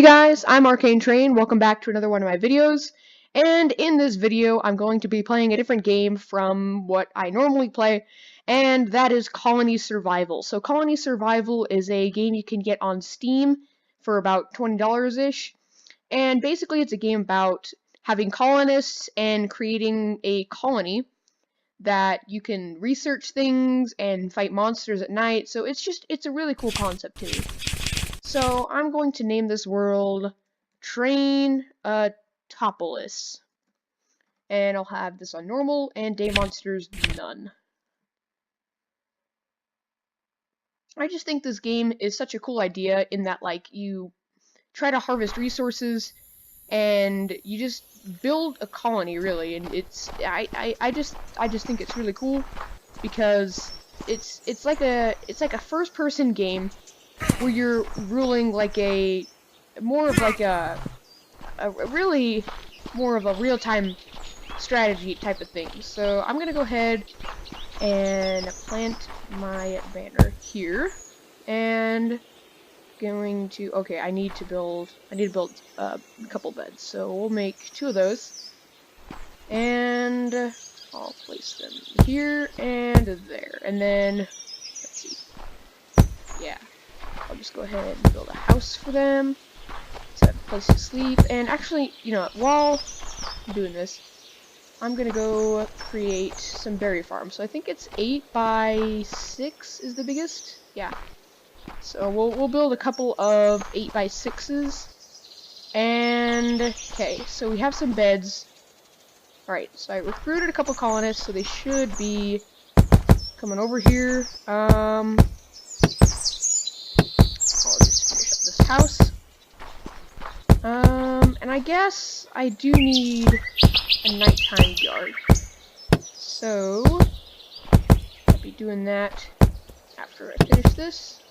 Hey guys, I'm ArcaneTrain. Welcome back to another one of my videos. And in this video, I'm going to be playing a different game from what I normally play, and that is Colony Survival. So Colony Survival is a game you can get on Steam for about $20-ish. And basically it's a game about having colonists and creating a colony that you can research things and fight monsters at night. So it's a really cool concept to me. So I'm going to name this world Train Topolis. And I'll have this on normal and day monsters none. I just think this game is such a cool idea in that like you try to harvest resources and you just build a colony really, and I just think it's really cool because it's like a first person game where you're ruling like more of a really more of a real-time strategy type of thing. So I'm gonna go ahead and plant my banner here, and okay, I need to build a couple beds, so we'll make 2 of those, and I'll place them here and there, and then let's see, yeah, I'll just go ahead and build a house for them to have a place to sleep. And actually, you know, while I'm doing this, I'm gonna go create some berry farms. So I think it's 8 by 6 is the biggest. Yeah. So we'll build a couple of 8 by 6s. And okay, so we have some beds. Alright, so I recruited a couple colonists, so they should be coming over here. I'll just finish up this house. And I guess I do need a nighttime yard. So I'll be doing that after I finish this.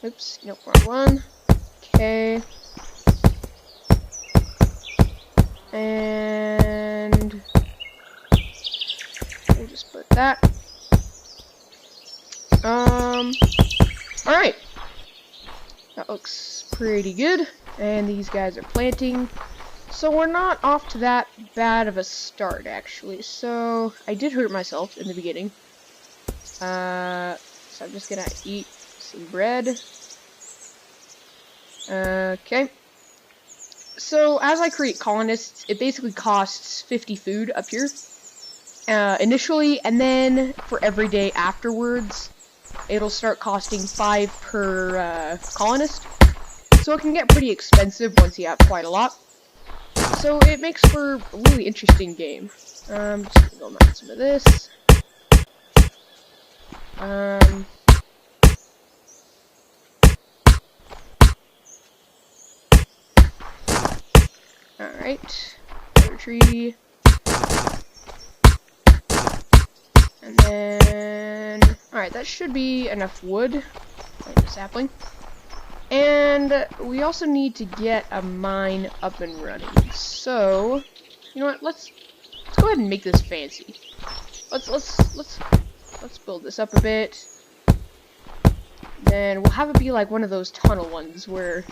Oops, nope, wrong one. Okay. And we'll just put that. Alright. That looks pretty good. And these guys are planting. So we're not off to that bad of a start, actually. So I did hurt myself in the beginning. So I'm just gonna eat some bread. Okay. So as I create colonists, it basically costs 50 food up here. Initially, and then for every day afterwards, it'll start costing 5 per colonist. So it can get pretty expensive once you have quite a lot. So it makes for a really interesting game. Just gonna go mine some of this. Alright. Another tree. And then alright, that should be enough wood. Like a sapling. And we also need to get a mine up and running. So, you know what? Let's go ahead and make this fancy. Let's build this up a bit. Then we'll have it be like one of those tunnel ones where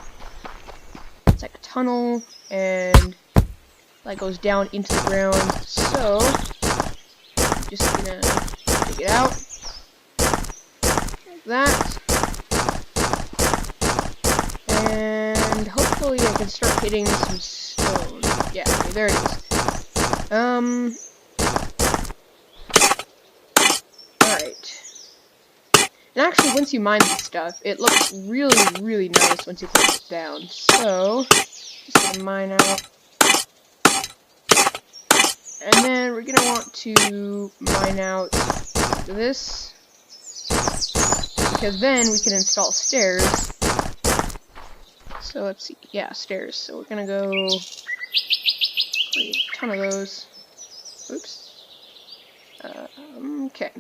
it's like a tunnel and like goes down into the ground. So, I'm just gonna dig it out like that. And hopefully I can start hitting some stone. Yeah, okay, there it is. Alright. And actually, once you mine this stuff, it looks really, really nice once you put it down. So, just gonna mine out. And then we're gonna want to mine out this, because then we can install stairs. So let's see, yeah, stairs. So we're gonna go create a ton of those. Oops. Okay.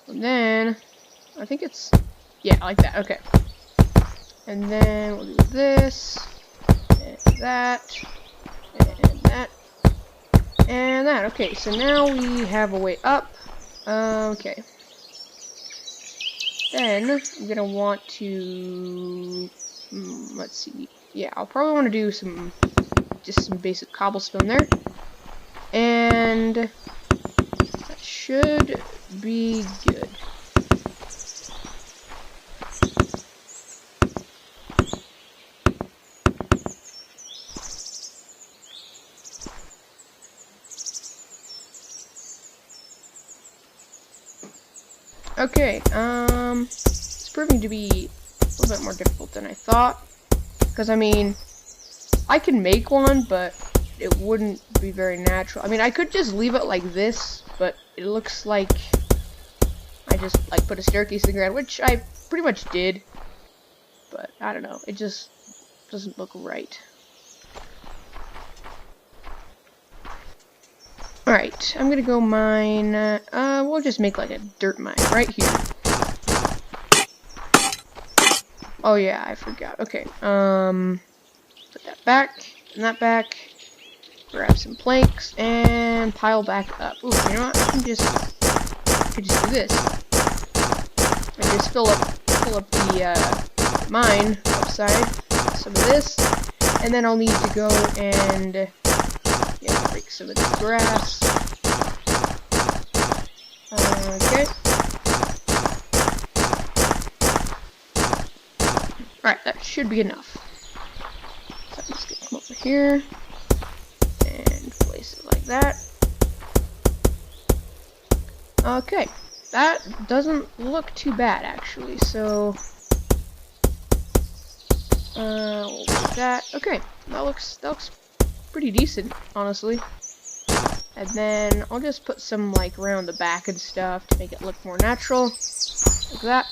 And then, I think it's, yeah, like that, okay. And then we'll do this, and that, and that, and that. Okay, so now we have a way up. Okay. Then, I'm gonna want to Let's see. Yeah, I'll probably want to do just some basic cobblestone there. And that should be good. Okay, it's proving to be a little bit more difficult than I thought. Because, I mean, I can make one, but it wouldn't be very natural. I mean, I could just leave it like this, but it looks like I just, like, put a staircase in the ground, which I pretty much did. But, I don't know, it just doesn't look right. Alright, I'm gonna go mine, we'll just make like a dirt mine right here. Oh yeah, I forgot. Okay, put that back, and that back, grab some planks, and pile back up. Ooh, you know what, I could just do this. And just fill up the mine upside, some of this, and then I'll need to go and break some of the grass. Okay. Alright, that should be enough. So I'm just gonna come over here and place it like that. Okay, that doesn't look too bad actually, so we'll do that. Okay, that looks pretty decent, honestly. And then I'll just put some like around the back and stuff to make it look more natural, like that,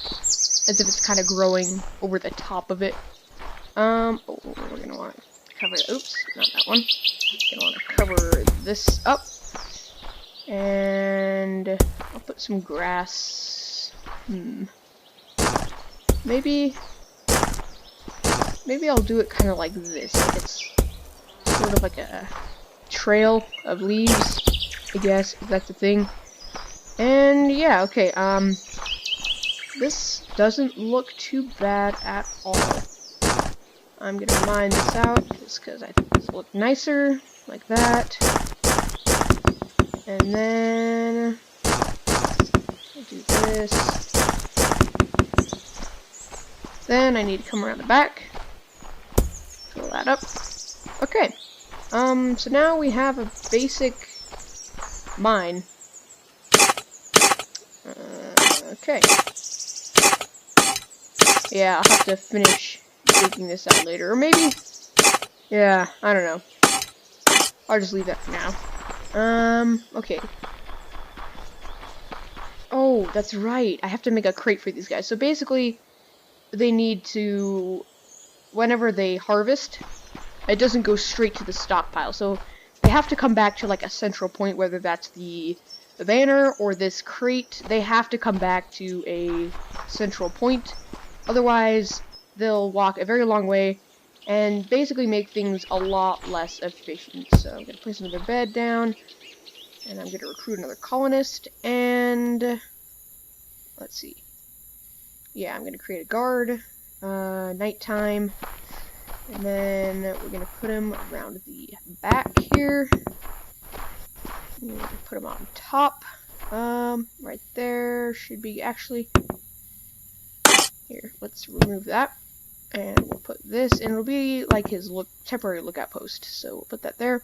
as if it's kind of growing over the top of it. We're gonna want to cover. Oops, not that one. Gonna want to cover this up, and I'll put some grass. Maybe I'll do it kind of like this. Like it's sort of like a trail of leaves, I guess, if that's the thing. And yeah, okay, this doesn't look too bad at all. I'm gonna mine this out just because I think this will look nicer, like that. And then I'll do this. Then I need to come around the back, fill that up. Okay. So now we have a basic mine. Okay. Yeah, I'll have to finish digging this out later. Or maybe... yeah, I don't know. I'll just leave that for now. Okay. Oh, that's right. I have to make a crate for these guys. So basically, they need to... whenever they harvest, it doesn't go straight to the stockpile. So they have to come back to like a central point, whether that's the banner or this crate. They have to come back to a central point. Otherwise, they'll walk a very long way and basically make things a lot less efficient. So I'm going to place another bed down, and I'm going to recruit another colonist, and let's see. Yeah, I'm going to create a guard, nighttime, and then we're going to put him around the back here. I'm going to put him on top, right there, should be actually... here, let's remove that, and we'll put this, and it'll be like his temporary lookout post, so we'll put that there.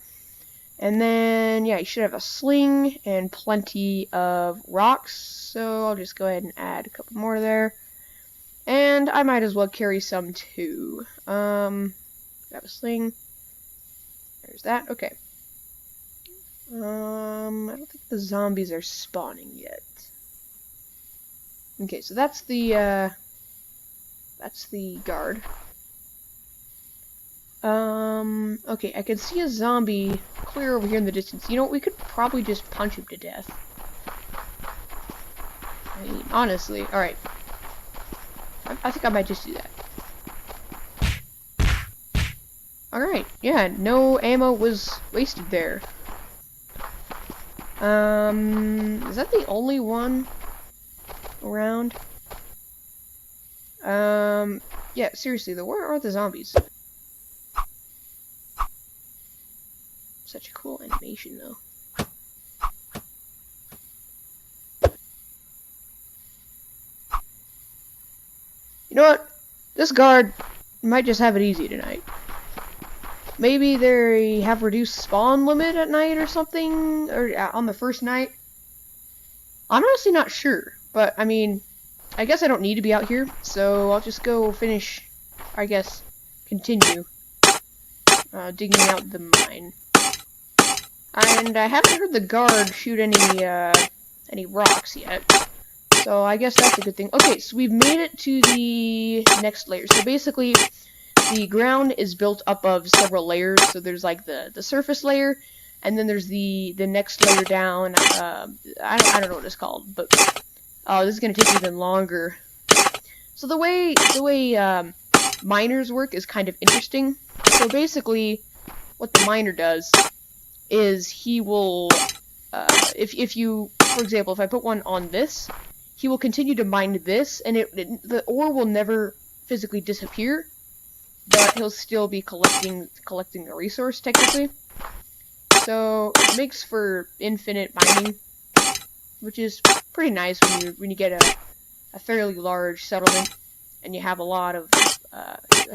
And then, yeah, you should have a sling and plenty of rocks, so I'll just go ahead and add a couple more there. And I might as well carry some too. Grab a sling. There's that, okay. I don't think the zombies are spawning yet. Okay, so that's the guard. Okay, I can see a zombie clear over here in the distance. You know what, we could probably just punch him to death. I mean, honestly, alright. I think I might just do that. Alright, yeah, no ammo was wasted there. Is that the only one around? Yeah, seriously though, where are the zombies? Such a cool animation though. You know what? This guard might just have it easy tonight. Maybe they have reduced spawn limit at night or something, or on the first night. I'm honestly not sure, but I mean, I guess I don't need to be out here, so I'll just go finish, I guess, continue digging out the mine. And I haven't heard the guard shoot any rocks yet, so I guess that's a good thing. Okay, so we've made it to the next layer. So basically, the ground is built up of several layers. So there's like the surface layer, and then there's the next layer down. I don't know what it's called, but this is gonna take even longer. So the way miners work is kind of interesting. So basically, what the miner does is he will, if you, for example, if I put one on this, he will continue to mine this, and the ore will never physically disappear, but he'll still be collecting the resource technically. So it makes for infinite mining, which is pretty nice when you get a fairly large settlement and you have a lot of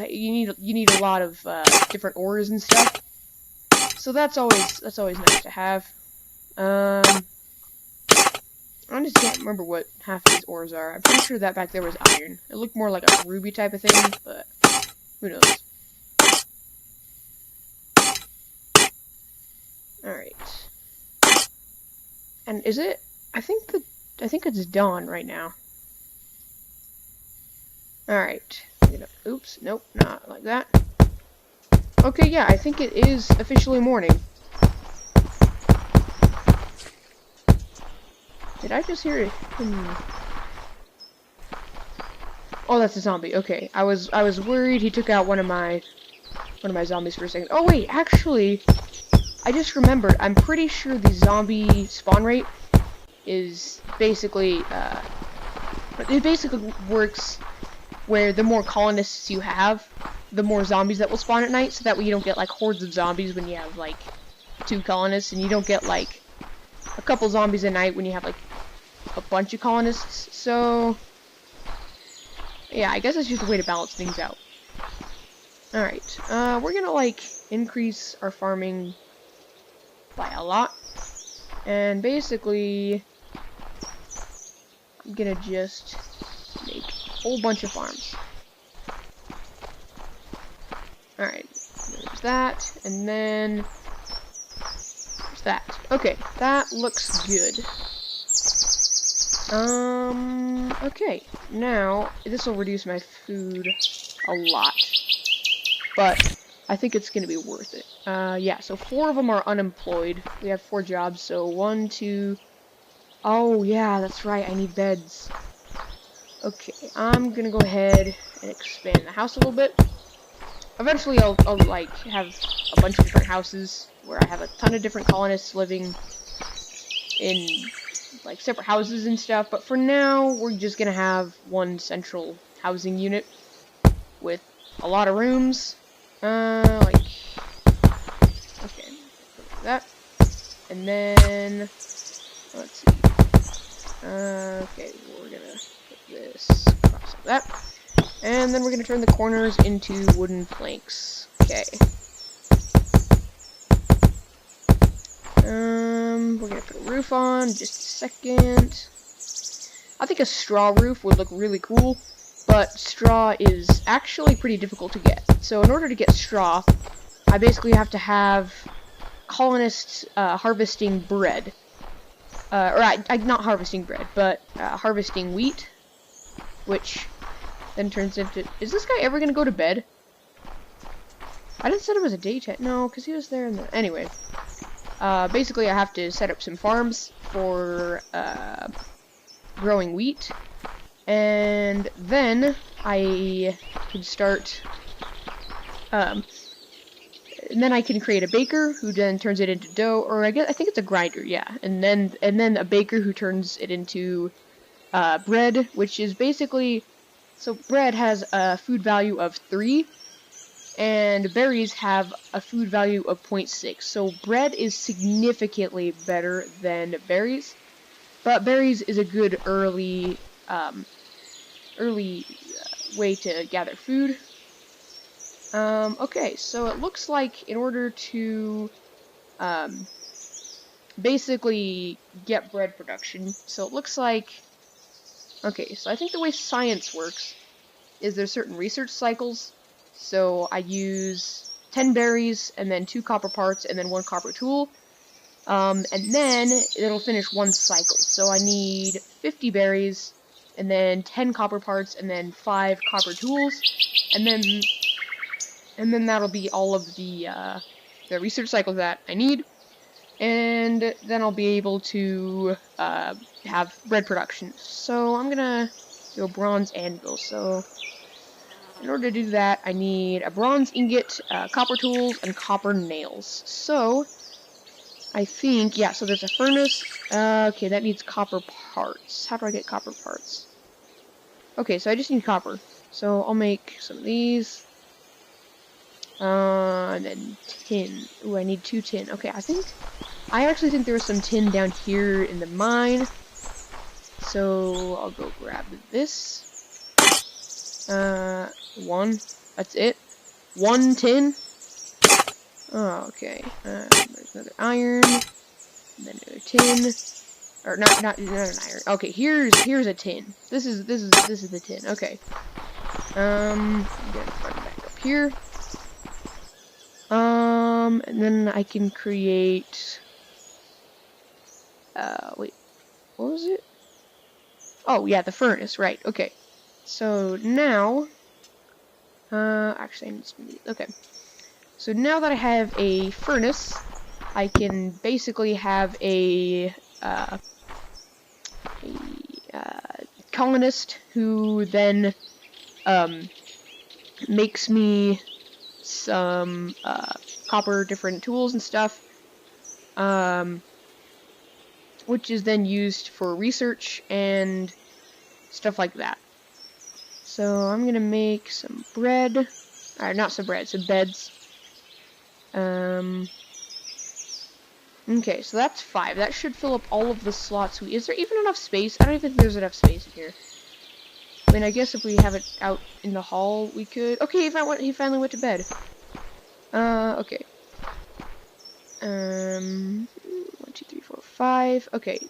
you need a lot of different ores and stuff. So that's always nice to have. I just can't remember what half of these ores are. I'm pretty sure that back there was iron. It looked more like a ruby type of thing, but who knows. Alright. And is it? I think it's dawn right now. Alright. Oops, nope, not like that. Okay, yeah, I think it is officially morning. Did I just hear it? Oh, that's a zombie. Okay, I was worried he took out one of my zombies for a second. Oh wait, actually, I just remembered. I'm pretty sure the zombie spawn rate is basically it basically works where the more colonists you have, the more zombies that will spawn at night, so that way you don't get like hordes of zombies when you have like 2 colonists, and you don't get like a couple zombies a night when you have like a bunch of colonists. So yeah, I guess it's just a way to balance things out. Alright, we're gonna like increase our farming by a lot, and basically I'm gonna just make a whole bunch of farms. Alright, there's that, and then there's that. Okay, that looks good. Okay, now, this will reduce my food a lot, but I think it's gonna be worth it. Yeah, so 4 of them are unemployed. We have 4 jobs, so 1, 2... Oh, yeah, that's right, I need beds. Okay, I'm gonna go ahead and expand the house a little bit. Eventually, I'll like, have a bunch of different houses where I have a ton of different colonists living in, like, separate houses and stuff, but for now, we're just gonna have one central housing unit with a lot of rooms. Like, okay, that, and then, let's see, okay, we're gonna put this across like that. And then we're going to turn the corners into wooden planks. Okay. We're going to put a roof on just a second. I think a straw roof would look really cool, but straw is actually pretty difficult to get. So in order to get straw, I basically have to have colonists harvesting bread. Not harvesting bread, but harvesting wheat, which then turns into... Is this guy ever gonna go to bed? I didn't set him as a daytime. No, because he was there in the... Anyway. Basically, I have to set up some farms for growing wheat. And then I can start... and then I can create a baker who then turns it into dough, or I think it's a grinder, yeah. And then a baker who turns it into bread, which is basically So bread has a food value of 3, and berries have a food value of 0.6. So bread is significantly better than berries, but berries is a good early way to gather food. Okay, so it looks like in order to basically get bread production, so it looks like, okay, so I think the way science works is there's certain research cycles. So I use 10 berries and then 2 copper parts and then 1 copper tool. And then it'll finish 1 cycle. So I need 50 berries and then 10 copper parts and then 5 copper tools. And then that'll be all of the research cycles that I need. And then I'll be able to have bread production. So I'm gonna do a bronze anvil. So in order to do that, I need a bronze ingot, copper tools, and copper nails. So I think, yeah, so there's a furnace. Okay, that needs copper parts. How do I get copper parts? Okay, so I just need copper. So I'll make some of these. And then tin. Ooh, I need 2 tin. Okay, I actually think there was some tin down here in the mine. So I'll go grab this. 1. That's it. 1 tin. Oh, okay. There's another iron. And then another tin. Or not an iron. Okay, here's a tin. This is the tin. Okay. I'm gonna run back up here. And then I can create. Wait. What was it? Oh yeah, the furnace. Right. Okay. So now. Actually, I need to do. Okay. So now that I have a furnace, I can basically have a colonist who then makes me some copper different tools and stuff, which is then used for research and stuff like that. So I'm gonna make some bread, or not some bread, some beds. Okay, so that's 5. That should fill up all of the slots. Is there even enough space? I don't even think there's enough space in here. I mean, I guess if we have it out in the hall, we could. Okay, he finally went to bed. Okay. 1, 2, 3, 4, 5. Okay,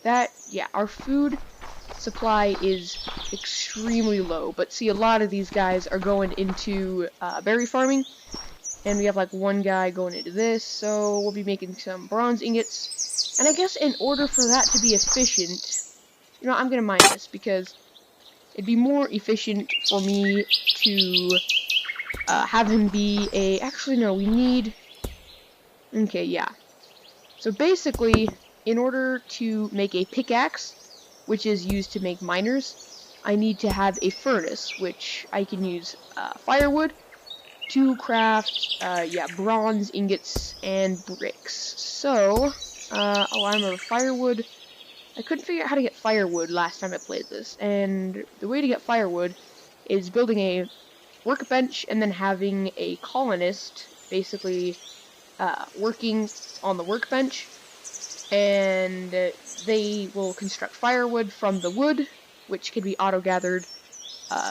yeah, our food supply is extremely low. But see, a lot of these guys are going into berry farming. And we have like 1 guy going into this, so we'll be making some bronze ingots. And I guess in order for that to be efficient, you know, I'm gonna mine this because it'd be more efficient for me to have him be a. Actually, no, we need. Okay, yeah. So basically, in order to make a pickaxe, which is used to make miners, I need to have a furnace, which I can use firewood to craft, bronze ingots and bricks. So, I'm a firewood. I couldn't figure out how to get firewood last time I played this, and the way to get firewood is building a workbench and then having a colonist basically working on the workbench, and they will construct firewood from the wood, which can be auto-gathered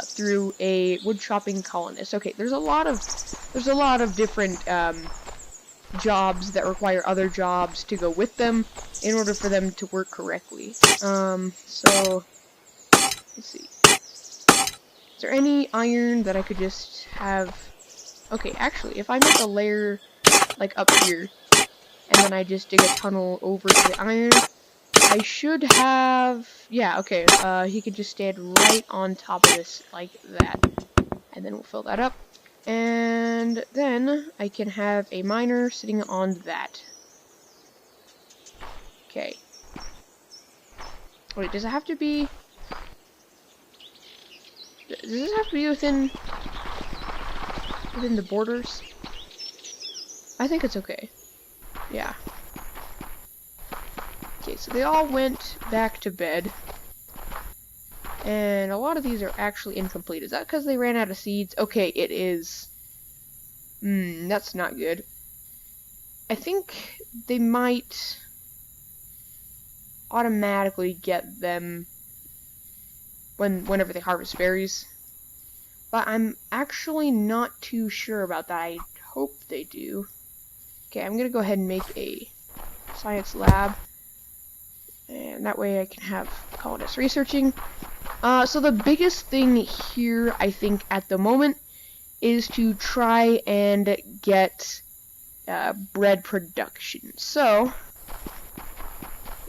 through a wood chopping colonist. Okay, there's a lot of different jobs that require other jobs to go with them in order for them to work correctly. So let's see. Is there any iron that I could just have? Okay, actually, if I make a layer like up here, and then I just dig a tunnel over to the iron, I should have, yeah, okay, he could just stand right on top of this, like that. And then we'll fill that up. And then I can have a miner sitting on that. Okay. Wait, does it have to be... Does this have to be within the borders? I think it's okay. Yeah. Okay, so they all went back to bed. And a lot of these are actually incomplete. Is that because they ran out of seeds? Okay, it is. That's not good. I think they might automatically get them whenever they harvest berries. But I'm actually not too sure about that. I hope they do. Okay, I'm gonna go ahead and make a science lab. And that way I can have colonists researching. So the biggest thing here, I think, at the moment, is to try and get bread production. So,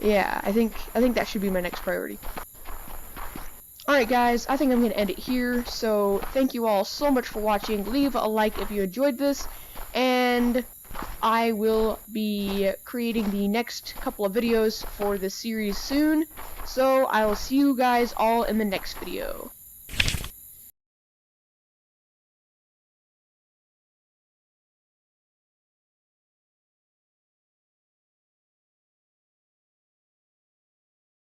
yeah, I think that should be my next priority. Alright guys, I think I'm going to end it here, so thank you all so much for watching. Leave a like if you enjoyed this, and I will be creating the next couple of videos for this series soon, so I will see you guys all in the next video.